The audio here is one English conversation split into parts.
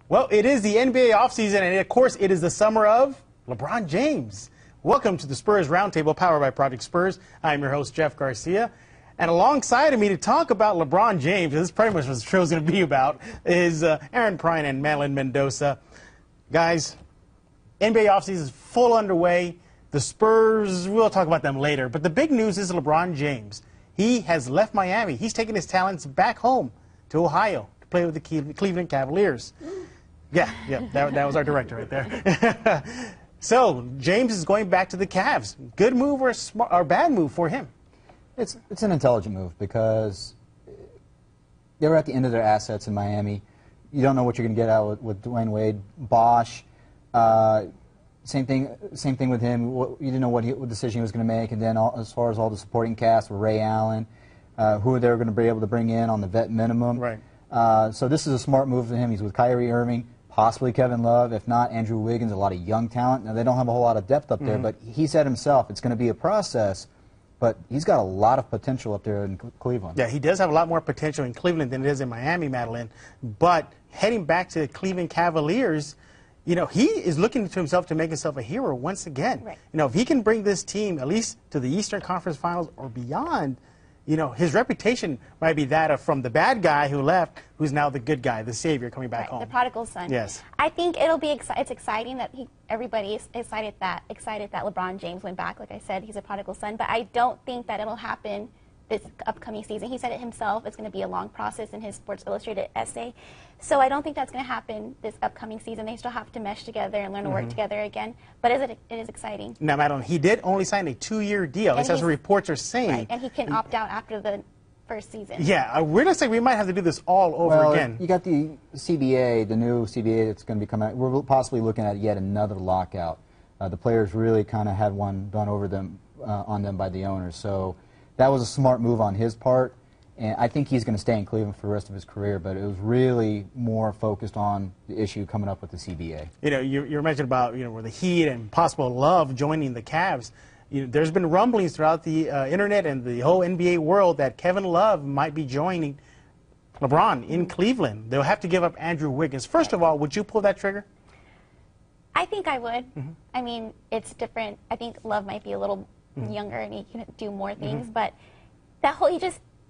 Well, it is the NBA offseason, and of course, it is the summer of LeBron James. Welcome to the Spurs Roundtable, powered by Project Spurs. I'm your host, Jeff Garcia. And alongside of me to talk about LeBron James, this is pretty much what the show is going to be about, is Aaron Preine and Madeline Mendoza. Guys, NBA offseason is full underway. The Spurs, we'll talk about them later. But the big news is LeBron James. He has left Miami. He's taken his talents back home to Ohio to play with the Cleveland Cavaliers. Yeah, that was our director right there. So, James is going back to the Cavs. Good move or bad move for him? It's an intelligent move because they were at the end of their assets in Miami. You don't know what you're going to get out with Dwayne Wade, Bosh. Same thing with him. You didn't know what decision he was going to make. And then as far as all the supporting cast with Ray Allen, who they were going to be able to bring in on the vet minimum. Right. So this is a smart move for him. He's with Kyrie Irving, possibly Kevin Love, if not Andrew Wiggins, a lot of young talent. Now, they don't have a whole lot of depth up there, but he said himself it's going to be a process, but he's got a lot of potential up there in Cleveland. Yeah, he does have a lot more potential in Cleveland than it is in Miami, Madeline. But heading back to the Cleveland Cavaliers, you know, he is looking to himself to make himself a hero once again. Right. You know, if he can bring this team at least to the Eastern Conference Finals or beyond, you know, his reputation might be that of from the bad guy who left, who's now the good guy, the savior coming back home. The prodigal son. Yes. I think it'll be it's exciting that everybody is excited that LeBron James went back. Like I said, he's a prodigal son, but I don't think that it'll happen this upcoming season. He said it himself. It's going to be a long process in his Sports Illustrated essay. So I don't think that's going to happen this upcoming season. They still have to mesh together and learn to work together again. But it is exciting. Now, Madeline, he did only sign a 2-year deal. At least that's what reports are saying. Right, and he can opt out after the first season. Yeah, we're going to say we might have to do this all over again. You got the CBA, the new CBA that's going to be coming out. We're possibly looking at yet another lockout. The players really kind of had one done over them on them by the owners. So that was a smart move on his part. And I think he's going to stay in Cleveland for the rest of his career, but it was really more focused on the issue coming up with the CBA. You know, you mentioned about, you know, where the Heat and possible Love joining the Cavs. You know, there's been rumblings throughout the internet and the whole NBA world that Kevin Love might be joining LeBron in Cleveland. They'll have to give up Andrew Wiggins. First of all, would you pull that trigger? I think I would. I mean, it's different. I think Love might be a little younger and he can do more things, but that whole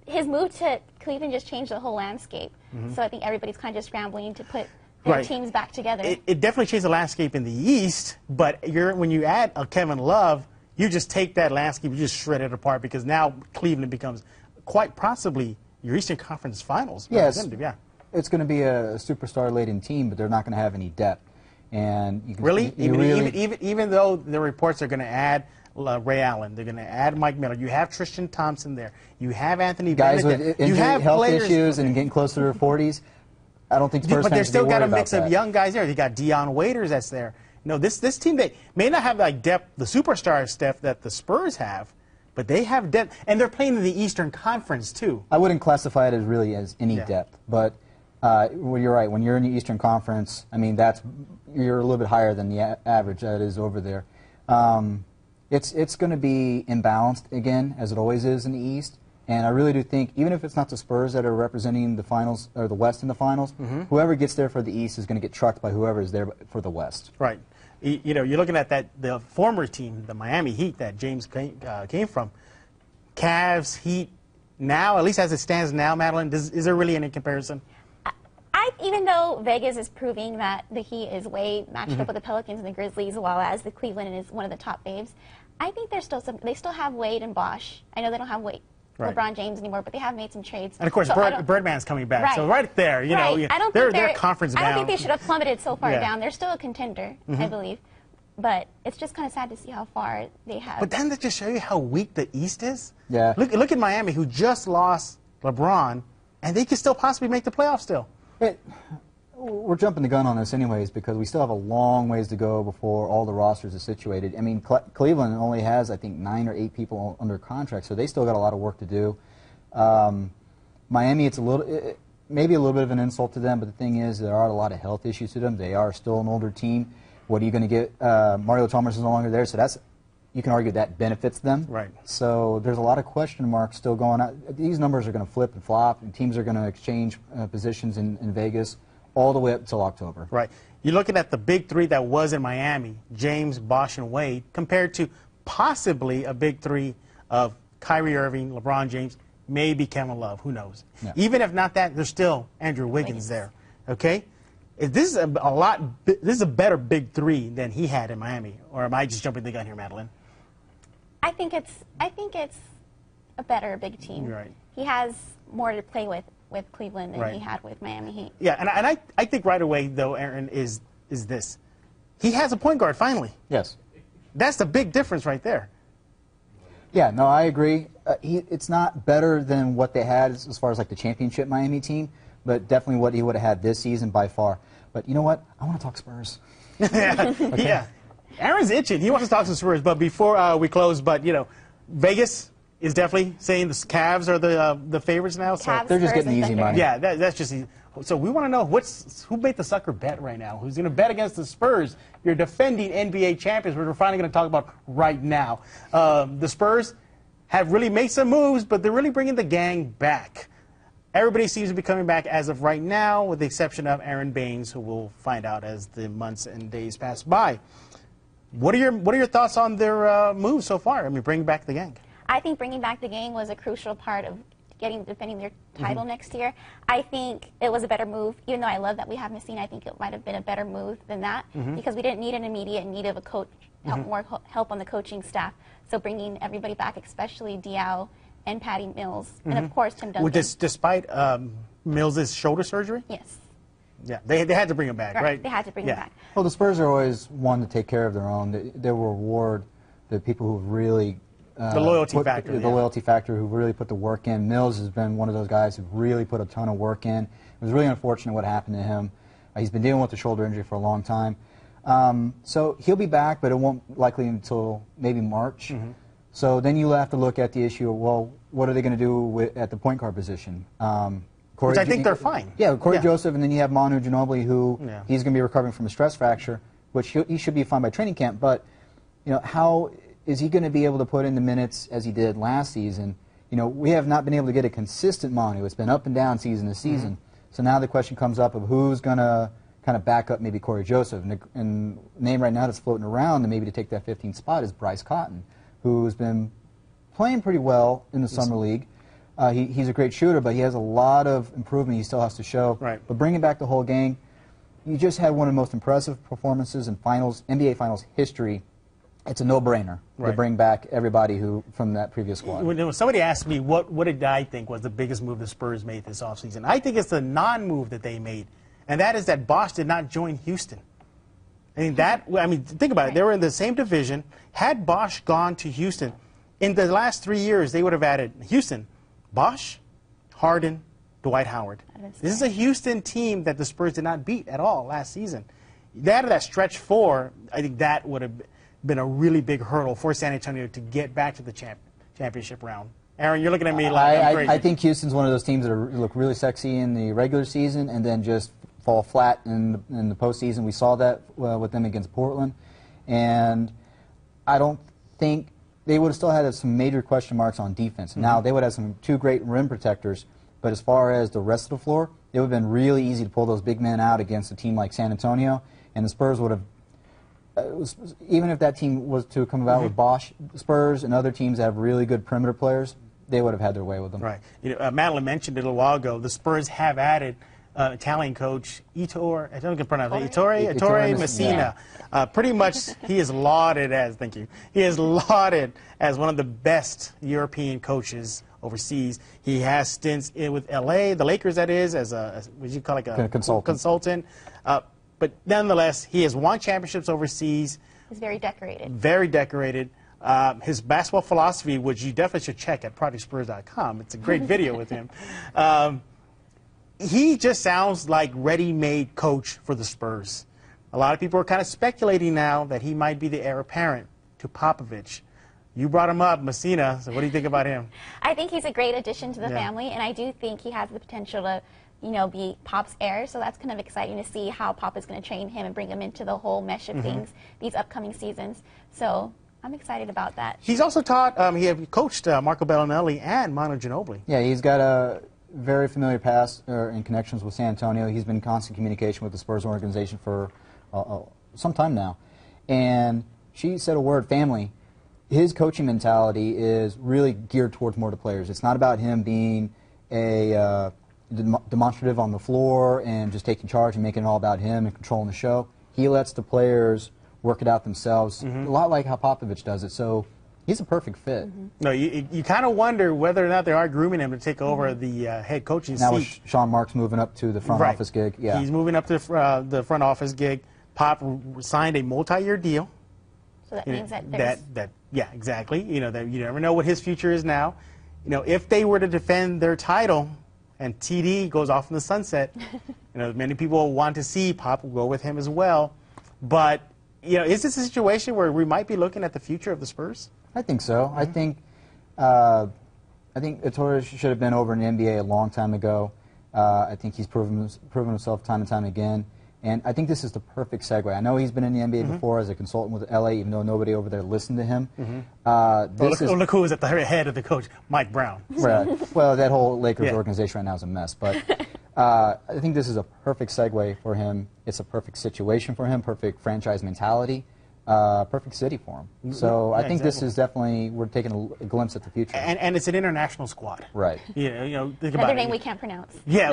his move to Cleveland just changed the whole landscape. So I think everybody's kind of just scrambling to put their teams back together. It definitely changed the landscape in the East, but when you add a Kevin Love, you just take that landscape, you just shred it apart, because now Cleveland becomes quite possibly your Eastern Conference Finals representative. Yeah. It's going to be a superstar-laden team, but they're not going to have any depth. And you can, really? Even though the reports are going to add Ray Allen, they're going to add Mike Miller. You have Tristan Thompson there. You have Anthony Guys Bennett with there. You have health players issues and getting closer to their 40s. I don't think Spurs but they're fans still be got a worried mix about of that. young guys there. You got Dion Waiters that's there. You know, this team, they may not have like depth, the superstar depth that the Spurs have, but they have depth, and they're playing in the Eastern Conference too. I wouldn't classify it as really as any depth, but well, you're right. When you're in the Eastern Conference, I mean, you're a little bit higher than the average that is over there. It's going to be imbalanced again, as it always is in the East. And I really do think, even if it's not the Spurs that are representing the finals or the West in the finals, whoever gets there for the East is going to get trucked by whoever is there for the West. Right. You know, you're looking at the former team, the Miami Heat that James came from. Cavs, Heat, now, at least as it stands now, Madeline, is there really any comparison? Even though Vegas is proving that the Heat is way matched up with the Pelicans and the Grizzlies, while as the Cleveland is one of the top faves, I think there's still they still have Wade and Bosh. I know they don't have LeBron James anymore, but they have made some trades. And of course, Birdman's coming back, so right there, you know, they're conference bound. I don't think they should have plummeted so far down. They're still a contender, I believe. But it's just kind of sad to see how far they have. But doesn't that just show you how weak the East is? Yeah. Look at Miami, who just lost LeBron, and they could still possibly make the playoffs still. We're jumping the gun on this anyways, because we still have a long ways to go before all the rosters are situated. I mean, Cleveland only has, I think, 9 or 8 people under contract, so they still got a lot of work to do. Miami, it's maybe a little bit of an insult to them, but the thing is, there are a lot of health issues to them. They are still an older team. What are you going to get? Mario Chalmers is no longer there, so you can argue that benefits them. Right. So there's a lot of question marks still going on. These numbers are going to flip and flop, and teams are going to exchange positions in Vegas all the way up until October. Right. You're looking at the big three that was in Miami, James, Bosh, and Wade, compared to possibly a big three of Kyrie Irving, LeBron James, maybe Kevin Love. Who knows? Yeah. Even if not that, there's still Andrew Wiggins there. Okay? This is a better big three than he had in Miami. Or am I just jumping the gun here, Madeline? I think it's a better big team. Right. He has more to play with Cleveland than he had with Miami Heat. Yeah, and I think right away, though, Aaron, is this. He has a point guard, finally. Yes. That's the big difference right there. Yeah, no, I agree. It's not better than what they had as far as like the championship Miami team, but definitely what he would have had this season by far. But you know what? I want to talk Spurs. Yeah. Okay. Yeah. Aaron's itching. He wants to talk to Spurs. But before we close, Vegas is definitely saying the Cavs are the favorites now. So Cavs, they're just Spurs, getting easy money. Yeah, that's just easy. So we want to know who made the sucker bet right now? Who's going to bet against the Spurs? You're defending NBA champions, which we're finally going to talk about right now. The Spurs have really made some moves, but they're really bringing the gang back. Everybody seems to be coming back as of right now, with the exception of Aaron Baines, who we'll find out as the months and days pass by. What are your thoughts on their moves so far? I mean, bringing back the gang. I think bringing back the gang was a crucial part of defending their title next year. I think it was a better move, even though I love that we have Messina. I think it might have been a better move than that because we didn't need an immediate need of a coach, more help on the coaching staff. So bringing everybody back, especially Diao and Patty Mills, and of course Tim Duncan. Despite Mills' shoulder surgery? Yes. Yeah, they had to bring him back, right? They had to bring him back. Well, the Spurs are always one to take care of their own. They will reward the people who really the loyalty factor. The loyalty factor, who really put the work in. Mills has been one of those guys who really put a ton of work in. It was really unfortunate what happened to him. He's been dealing with the shoulder injury for a long time. So he'll be back, but it won't likely until maybe March. So then you have to look at the issue of, well, what are they going to do at the point guard position? Which I think they're fine. Yeah, Corey Joseph, and then you have Manu Ginobili, who he's going to be recovering from a stress fracture, which he should be fine by training camp. But how is he going to be able to put in the minutes as he did last season? We have not been able to get a consistent Manu. It's been up and down season to season. So now the question comes up of who's going to kind of back up maybe Corey Joseph. And the name right now that's floating around, and maybe to take that 15th spot, is Bryce Cotton, who's been playing pretty well in the Summer League. He's a great shooter, but he has a lot of improvement he still has to show. Right. But bringing back the whole gang, you just had one of the most impressive performances in NBA Finals history. It's a no-brainer to bring back everybody from that previous squad. When somebody asked me what did I think was the biggest move the Spurs made this offseason, I think it's the non-move that they made, and that is that Bosh did not join Houston. Think about it. They were in the same division. Had Bosh gone to Houston, in the last 3 years, they would have added Houston, Bosh, Harden, Dwight Howard. This is a Houston team that the Spurs did not beat at all last season. They added that stretch four. I think that would have been a really big hurdle for San Antonio to get back to the championship round. Aaron, you're looking at me like I'm crazy. I think Houston's one of those teams that look really sexy in the regular season and then just fall flat in the postseason. We saw that with them against Portland. And I don't think they would have still had some major question marks on defense. Now, they would have two great rim protectors, but as far as the rest of the floor, it would have been really easy to pull those big men out against a team like San Antonio, and the Spurs would have, even if that team was to come about with Bosh, Spurs and other teams that have really good perimeter players, they would have had their way with them. Right. Madeline mentioned it a while ago. The Spurs have added Italian coach Ettore Messina. Pretty much, he is lauded as he is lauded as one of the best European coaches overseas. He has stints with LA, the Lakers, that is, as a what you call a consultant. But nonetheless, he has won championships overseas. He's very decorated. Very decorated. His basketball philosophy, which you definitely should check at ProjectSpurs.com. It's a great video with him. He just sounds like ready-made coach for the Spurs. A lot of people are kind of speculating now that he might be the heir apparent to Popovich. You brought him up, Messina, so what do you think about him? I think he's a great addition to the family, and I do think he has the potential to be Pop's heir, so that's kind of exciting to see how Pop is going to train him and bring him into the whole mesh of things these upcoming seasons. So I'm excited about that. He's also taught, he coached Marco Bellinelli and Manu Ginobili. Yeah, he's got very familiar past in connections with San Antonio. He's been in constant communication with the Spurs organization for some time now. And she said a word, family. His coaching mentality is really geared towards more to players. It's not about him being a demonstrative on the floor and just taking charge and making it all about him and controlling the show. He lets the players work it out themselves, a lot like how Popovich does it. So he's a perfect fit. No, you kind of wonder whether or not they are grooming him to take over the head coaching seat. Now with Sean Marks moving up to the front office gig. Yeah. He's moving up to the front office gig. Pop signed a multi-year deal. So that means that there's... Yeah, exactly. You know, that you never know what his future is now. You know, if they were to defend their title and TD goes off in the sunset, you know, many people want to see Pop go with him as well. But, you know, is this a situation where we might be looking at the future of the Spurs? I think so. I think Ettore should have been over in the NBA a long time ago. I think he's proven himself time and time again. And I think this is the perfect segue. I know he's been in the NBA before as a consultant with LA, even though nobody over there listened to him. Look who is at the head of the coach, Mike Brown. Right. Well, that whole Lakers organization right now is a mess. But I think this is a perfect segue for him. It's a perfect situation for him, perfect franchise mentality, perfect city for him. So I think this is definitely, we're taking a glimpse at the future. And it's an international squad. Right. You know, think Another about name it. we can't pronounce. Yeah,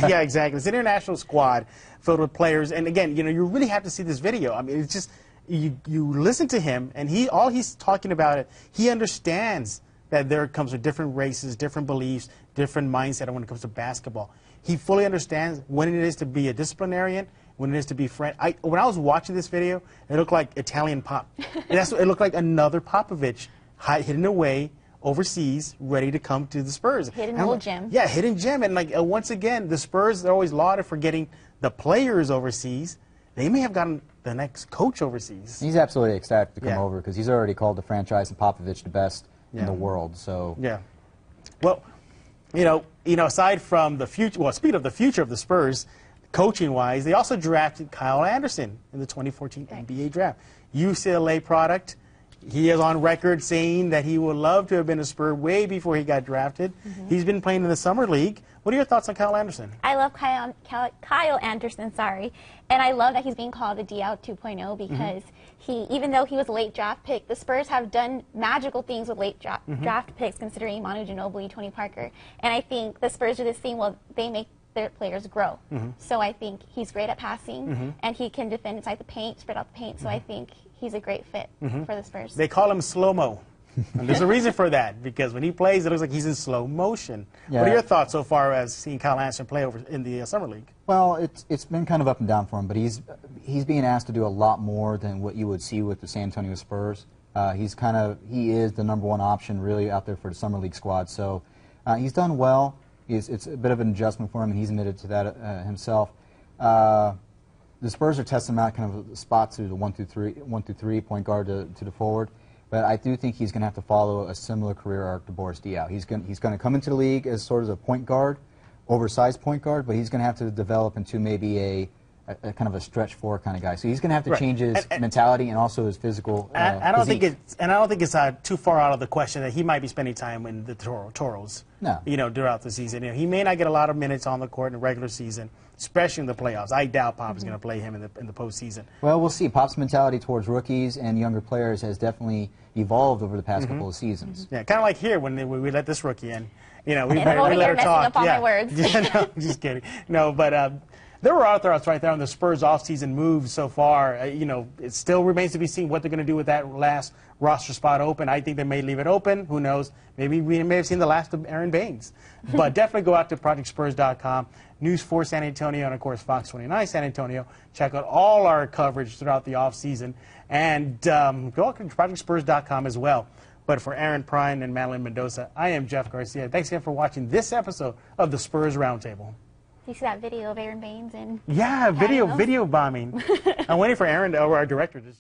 yeah, exactly. It's an international squad filled with players. And again, you know, you really have to see this video. I mean, it's just, you listen to him, and all he's talking about it, he understands that there comes with different races, different beliefs, different mindset when it comes to basketball. He fully understands when it is to be a disciplinarian, when it is to be friend. When I was watching this video, it looked like Italian pop. It looked like another Popovich hidden away overseas, ready to come to the Spurs. Hidden little gem. Yeah, hidden gem. And like once again, the Spurs are always lauded for getting the players overseas. They may have gotten the next coach overseas. He's absolutely ecstatic to come over because he's already called the franchise and Popovich the best in the world. So yeah. Well, you know, aside from the future, well, speaking of the future of the Spurs, coaching-wise, they also drafted Kyle Anderson in the 2014 NBA draft. UCLA product. He is on record saying that he would love to have been a Spur way before he got drafted. He's been playing in the Summer League. What are your thoughts on Kyle Anderson? I love Kyle Anderson, and I love that he's being called a DL 2.0 because even though he was a late draft pick, the Spurs have done magical things with late draft picks, considering Manu Ginobili, Tony Parker, and I think the Spurs do this thing well. They make their players grow. So I think he's great at passing, and he can defend inside the paint, spread out the paint. So I think he's a great fit for the Spurs. They call him slow-mo. And there's a reason for that, because when he plays, it looks like he's in slow motion. Yeah. What are your thoughts so far as seeing Kyle Anderson play over in the Summer League? Well, it's been kind of up and down for him, but he's being asked to do a lot more than what you would see with the San Antonio Spurs. He is the #1 option really out there for the Summer League squad. So he's done well. It's a bit of an adjustment for him, and he's admitted to that himself. The Spurs are testing him out kind of a spot to the 1 through 3 point guard to the forward. But I do think he's going to have to follow a similar career arc to Boris Diaw. He's going to come into the league as sort of a point guard, oversized point guard, but he's going to have to develop into maybe a kind of a stretch four kind of guy. So he's going to have to change his mentality and also his physical. I don't think it's too far out of the question that he might be spending time in the Toros. No. You know, throughout the season. You know, he may not get a lot of minutes on the court in the regular season, especially in the playoffs. I doubt Pop is going to play him in the postseason. Well, we'll see. Pop's mentality towards rookies and younger players has definitely evolved over the past couple of seasons. Yeah, kind of like here when we let this rookie in. You know, we let her talk. Up all my words. No, just kidding. No, but there were thoughts right there on the Spurs offseason moves so far. You know, it still remains to be seen what they're going to do with that last roster spot open. I think they may leave it open. Who knows? Maybe we may have seen the last of Aaron Baines. But definitely go out to ProjectSpurs.com, News 4 San Antonio, and, of course, Fox 29 San Antonio. Check out all our coverage throughout the offseason. And go out to ProjectSpurs.com as well. But for Aaron Preine and Madeline Mendoza, I am Jeff Garcia. Thanks again for watching this episode of the Spurs Roundtable. You see that video of Aaron Baines and video bombing. I'm waiting for Aaron, our director, to